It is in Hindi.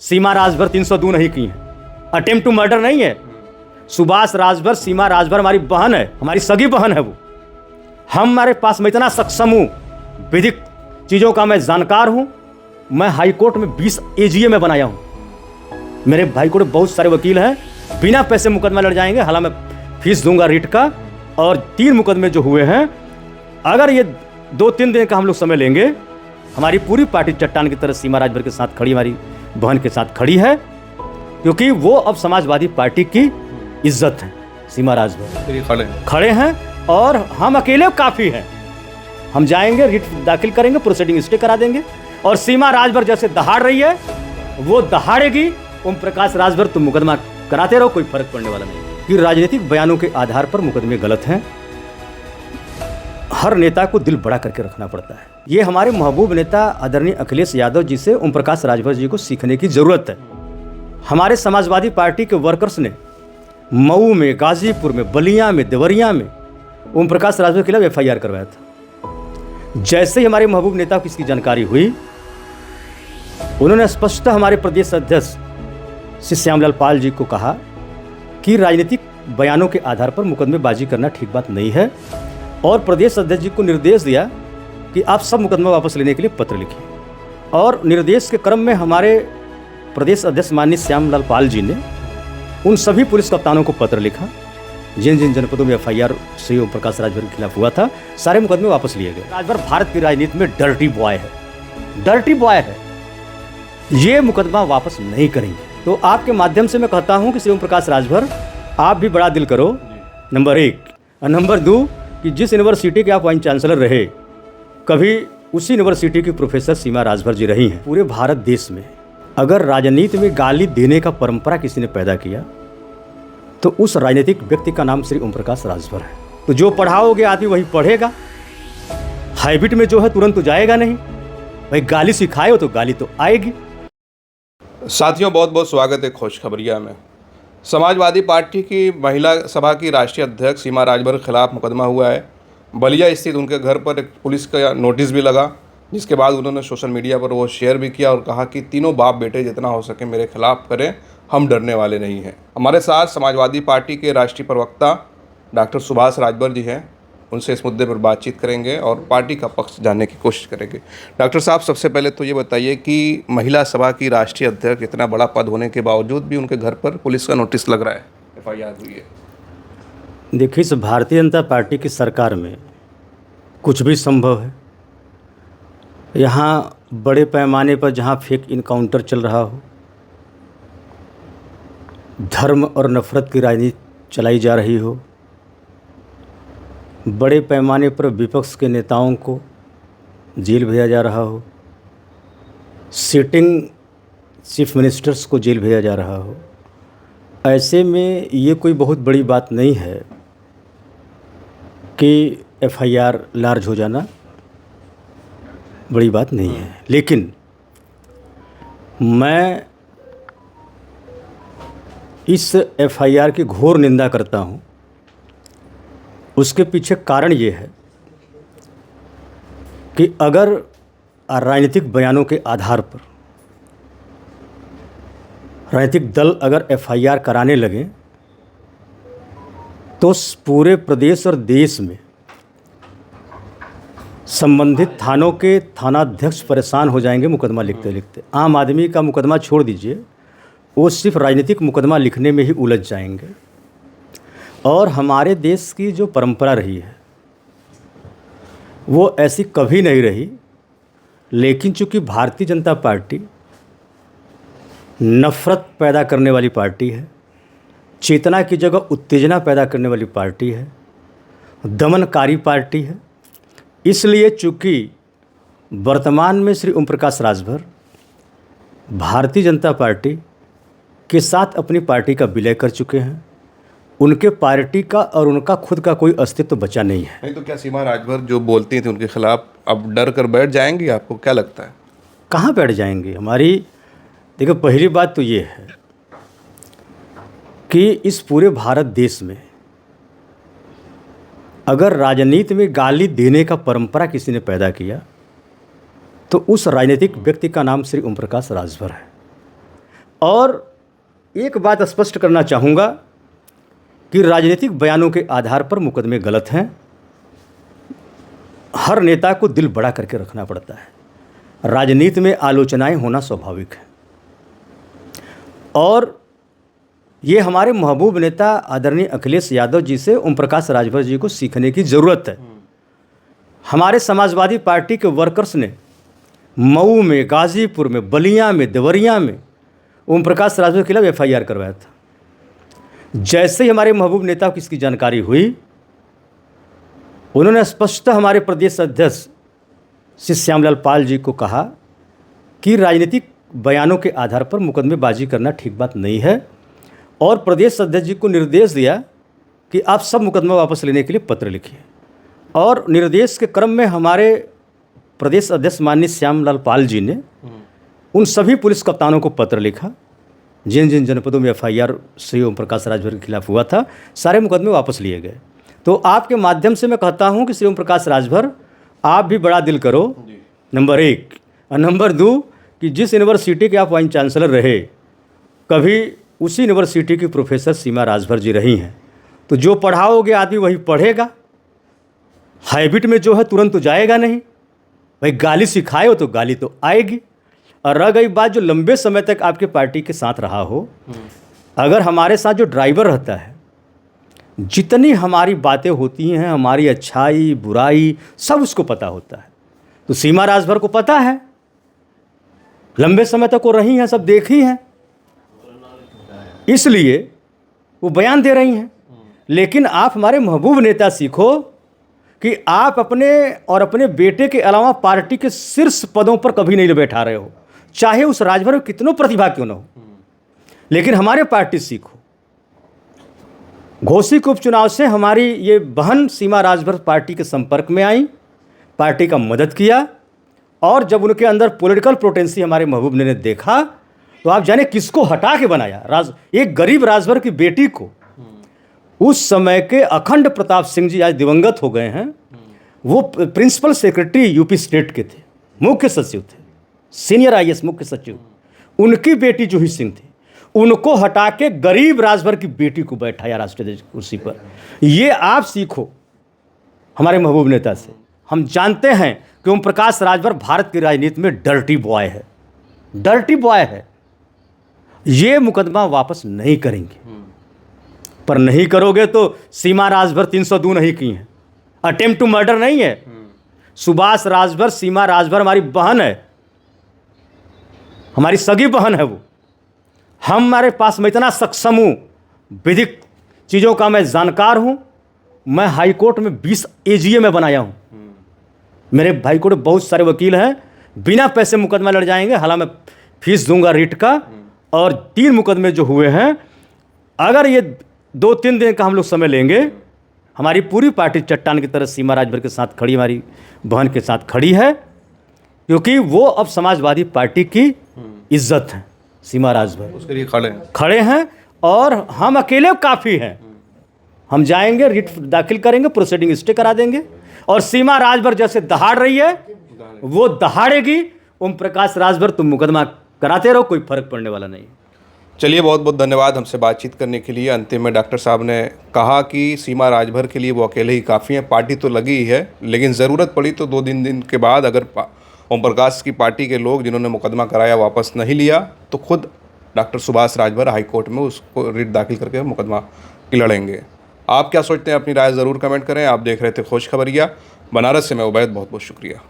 सीमा राजभर 302 नहीं की है, अटेम्प्ट टू मर्डर नहीं है। सुभाष राजभर, सीमा राजभर हमारी बहन है, हमारी सगी बहन है वो। हमारे पास मैं इतना सक्षम हूँ, विधिक चीज़ों का मैं जानकार हूँ। मैं हाई कोर्ट में 20 एजीए में बनाया हूँ। मेरे भाई कोर्ट बहुत सारे वकील हैं, बिना पैसे मुकदमा लड़ जाएंगे। हालांकि मैं फीस दूंगा रिट का। और 3 मुकदमे जो हुए हैं, अगर ये 2-3 दिन का हम लोग समय लेंगे, हमारी पूरी पार्टी चट्टान की तरह सीमा राजभर के साथ खड़ी, हमारी बहन के साथ खड़ी है, क्योंकि वो अब समाजवादी पार्टी की इज्जत है। सीमा राजभर खड़े हैं और हम अकेले काफ़ी हैं। हम जाएंगे, रिट दाखिल करेंगे, प्रोसीडिंग स्टे करा देंगे। और सीमा राजभर जैसे दहाड़ रही है वो दहाड़ेगी। ओम प्रकाश राजभर तुम मुकदमा कराते रहो, कोई फर्क पड़ने वाला नहीं। कि राजनीतिक बयानों के आधार पर मुकदमे गलत हैं, हर नेता को दिल बड़ा करके रखना पड़ता है। ये हमारे महबूब नेता आदरणीय अखिलेश यादव जी से ओम प्रकाश राजभर जी को सीखने की जरूरत है। हमारे समाजवादी पार्टी के वर्कर्स ने मऊ में, गाजीपुर में, बलिया में, देवरिया में ओम प्रकाश राजभर के खिलाफ FIR करवाया था। जैसे ही हमारे महबूब नेता को इसकी जानकारी हुई, उन्होंने स्पष्टतः हमारे प्रदेश अध्यक्ष श्री श्यामलाल पाल जी को कहा कि राजनीतिक बयानों के आधार पर मुकदमेबाजी करना ठीक बात नहीं है। और प्रदेश अध्यक्ष जी को निर्देश दिया कि आप सब मुकदमा वापस लेने के लिए पत्र लिखिए। और निर्देश के क्रम में हमारे प्रदेश अध्यक्ष माननीय श्यामलाल पाल जी ने उन सभी पुलिस कप्तानों को पत्र लिखा जिन जिन जनपदों में FIR श्री ओम प्रकाश राजभर के खिलाफ हुआ था। सारे मुकदमे वापस लिए गए। राजभर भारत की राजनीति में डर्टी बॉय है, डर्टी बॉय है। ये मुकदमा वापस नहीं करेंगे। तो आपके माध्यम से मैं कहता हूं कि श्री ओम प्रकाश राजभर, आप भी बड़ा दिल करो, नंबर 1। और नंबर 2 कि जिस यूनिवर्सिटी के आप वाइस चांसलर रहे, कभी उसी यूनिवर्सिटी की प्रोफेसर सीमा राजभर जी रही हैं। पूरे भारत देश में अगर राजनीति में गाली देने का परंपरा किसी ने पैदा किया तो उस राजनीतिक व्यक्ति का नाम श्री ओम प्रकाश राजभर है। तो जो पढ़ाओगे आदमी वही पढ़ेगा। हैबिट में जो है तुरंत तो जाएगा नहीं। भाई गाली सिखाए हो तो गाली तो आएगी। साथियों, बहुत बहुत स्वागत है खुशखबरिया में। समाजवादी पार्टी की महिला सभा की राष्ट्रीय अध्यक्ष सीमा राजभर के खिलाफ मुकदमा हुआ है। बलिया स्थित उनके घर पर एक पुलिस का नोटिस भी लगा, जिसके बाद उन्होंने सोशल मीडिया पर वो शेयर भी किया और कहा कि तीनों बाप बेटे जितना हो सके मेरे खिलाफ करें, हम डरने वाले नहीं हैं। हमारे साथ समाजवादी पार्टी के राष्ट्रीय प्रवक्ता डॉक्टर सुभाष राजभर जी हैं। उनसे इस मुद्दे पर बातचीत करेंगे और पार्टी का पक्ष जानने की कोशिश करेंगे। डॉक्टर साहब, सबसे पहले तो ये बताइए कि महिला सभा की राष्ट्रीय अध्यक्ष, इतना बड़ा पद होने के बावजूद भी उनके घर पर पुलिस का नोटिस लग रहा है, FIR हुई है। देखिए, इस भारतीय जनता पार्टी की सरकार में कुछ भी संभव है। यहाँ बड़े पैमाने पर जहाँ फेक इनकाउंटर चल रहा हो, धर्म और नफरत की राजनीति चलाई जा रही हो, बड़े पैमाने पर विपक्ष के नेताओं को जेल भेजा जा रहा हो, सिटिंग चीफ मिनिस्टर्स को जेल भेजा जा रहा हो, ऐसे में ये कोई बहुत बड़ी बात नहीं है कि FIR लार्ज हो जाना बड़ी बात नहीं है। लेकिन मैं इस FIR की घोर निंदा करता हूँ। उसके पीछे कारण ये है कि अगर राजनीतिक बयानों के आधार पर राजनीतिक दल अगर FIR कराने लगे तो पूरे प्रदेश और देश में संबंधित थानों के थानाध्यक्ष परेशान हो जाएंगे मुकदमा लिखते लिखते। आम आदमी का मुकदमा छोड़ दीजिए, वो सिर्फ राजनीतिक मुकदमा लिखने में ही उलझ जाएंगे। और हमारे देश की जो परंपरा रही है वो ऐसी कभी नहीं रही। लेकिन चूंकि भारतीय जनता पार्टी नफ़रत पैदा करने वाली पार्टी है, चेतना की जगह उत्तेजना पैदा करने वाली पार्टी है, दमनकारी पार्टी है, इसलिए चूंकि वर्तमान में श्री ओम प्रकाश राजभर भारतीय जनता पार्टी के साथ अपनी पार्टी का विलय कर चुके हैं, उनके पार्टी का और उनका खुद का कोई अस्तित्व बचा नहीं है। नहीं तो क्या सीमा राजभर जो बोलती थी उनके खिलाफ अब डर कर बैठ जाएंगी? आपको क्या लगता है? कहाँ बैठ जाएंगी? हमारी देखो, पहली बात तो ये है कि इस पूरे भारत देश में अगर राजनीति में गाली देने का परंपरा किसी ने पैदा किया तो उस राजनीतिक व्यक्ति का नाम श्री ओम प्रकाश राजभर है। और एक बात स्पष्ट करना चाहूँगा कि राजनीतिक बयानों के आधार पर मुकदमे गलत हैं। हर नेता को दिल बड़ा करके रखना पड़ता है। राजनीति में आलोचनाएं होना स्वाभाविक है और ये हमारे महबूब नेता आदरणीय अखिलेश यादव जी से ओम प्रकाश राजभर जी को सीखने की ज़रूरत है। हमारे समाजवादी पार्टी के वर्कर्स ने मऊ में, गाजीपुर में, बलिया में, देवरिया में ओम प्रकाश राजभर के खिलाफ FIR करवाया था। जैसे ही हमारे महबूब नेता को इसकी जानकारी हुई, उन्होंने स्पष्टतः हमारे प्रदेश अध्यक्ष श्री श्यामलाल पाल जी को कहा कि राजनीतिक बयानों के आधार पर मुकदमेबाजी करना ठीक बात नहीं है और प्रदेश अध्यक्ष जी को निर्देश दिया कि आप सब मुकदमा वापस लेने के लिए पत्र लिखिए। और निर्देश के क्रम में हमारे प्रदेश अध्यक्ष माननीय श्यामलाल पाल जी ने उन सभी पुलिस कप्तानों को पत्र लिखा जिन जिन जनपदों में FIR श्री ओम प्रकाश राजभर के खिलाफ हुआ था, सारे मुकदमे वापस लिए गए। तो आपके माध्यम से मैं कहता हूं कि श्री ओम प्रकाश राजभर, आप भी बड़ा दिल करो, नंबर 1, और नंबर 2 कि जिस यूनिवर्सिटी के आप वाइस चांसलर रहे, कभी उसी यूनिवर्सिटी की प्रोफेसर सीमा राजभर जी रही हैं। तो जो पढ़ाओगे आदमी वही पढ़ेगा। हैबिट में जो है तुरंत तो जाएगा नहीं। भाई गाली सिखाए हो तो गाली तो आएगी। और रह गई बात जो लंबे समय तक आपके पार्टी के साथ रहा हो, अगर हमारे साथ जो ड्राइवर रहता है, जितनी हमारी बातें होती हैं, हमारी अच्छाई बुराई सब उसको पता होता है। तो सीमा राजभर को पता है, लंबे समय तक वो रही हैं, सब देखी हैं, इसलिए वो बयान दे रही हैं। लेकिन आप हमारे महबूब नेता सीखो कि आप अपने और अपने बेटे के अलावा पार्टी के शीर्ष पदों पर कभी नहीं बैठा रहे हो, चाहे उस राजभर में कितनों प्रतिभा क्यों न हो। लेकिन हमारे पार्टी सीखो। घोसी के उपचुनाव से हमारी ये बहन सीमा राजभर पार्टी के संपर्क में आई, पार्टी का मदद किया और जब उनके अंदर पॉलिटिकल पोटेंसी हमारे महबूब ने देखा तो आप जाने किसको हटा के बनाया। एक गरीब राजभर की बेटी को, उस समय के अखंड प्रताप सिंह जी आज दिवंगत हो गए हैं, वो प्रिंसिपल सेक्रेटरी यूपी स्टेट के थे, मुख्य सचिव थे, सीनियर IAS मुख्य सचिव, उनकी बेटी जूही सिंह थी, उनको हटा के गरीब राजभर की बेटी को बैठाया राष्ट्रीय कुर्सी पर। ये आप सीखो हमारे महबूब नेता से। हम जानते हैं कि ओम प्रकाश राजभर भारत की राजनीति में डर्टी बॉय है, डर्टी बॉय है। ये मुकदमा वापस नहीं करेंगे, पर नहीं करोगे तो सीमा राजभर 302 नहीं की हैं, अटेम्प्ट टू मर्डर नहीं है। सुभाष राजभर, सीमा राजभर हमारी बहन है, हमारी सगी बहन है वो। हमारे पास मैं इतना सक्षम हूँ, विधिक चीज़ों का मैं जानकार हूँ। मैं हाई कोर्ट में 20 AGA में बनाया हूँ। मेरे हाई कोर्ट में बहुत सारे वकील हैं, बिना पैसे मुकदमा लड़ जाएंगे। हालांकि मैं फीस दूंगा रिट का। और 3 मुकदमे जो हुए हैं, अगर ये 2-3 दिन का हम लोग समय लेंगे, हमारी पूरी पार्टी चट्टान की तरह सीमा राजभर के साथ खड़ी, हमारी बहन के साथ खड़ी है, क्योंकि वो अब समाजवादी पार्टी की इज्जत है। सीमा राजभर उसके लिए खड़े हैं और हम अकेले काफ़ी हैं। हम जाएंगे, रिट दाखिल करेंगे, प्रोसीडिंग स्टे करा देंगे और सीमा राजभर जैसे दहाड़ रही है वो दहाड़ेगी। ओम प्रकाश राजभर तुम मुकदमा कराते रहो, कोई फर्क पड़ने वाला नहीं। चलिए, बहुत बहुत धन्यवाद हमसे बातचीत करने के लिए। अंतिम में डॉक्टर साहब ने कहा कि सीमा राजभर के लिए वो अकेले ही काफ़ी हैं, पार्टी तो लगी ही है, लेकिन ज़रूरत पड़ी तो 2-3 दिन के बाद अगर ओम प्रकाश की पार्टी के लोग जिन्होंने मुकदमा कराया वापस नहीं लिया तो खुद doctor Subhash Rajbhar high court में उसको रिट दाखिल करके मुकदमा लड़ेंगे। आप क्या सोचते हैं? अपनी राय ज़रूर कमेंट करें। आप देख रहे थे खोज खबरिया। बनारस से मैं उबैद, बहुत बहुत शुक्रिया।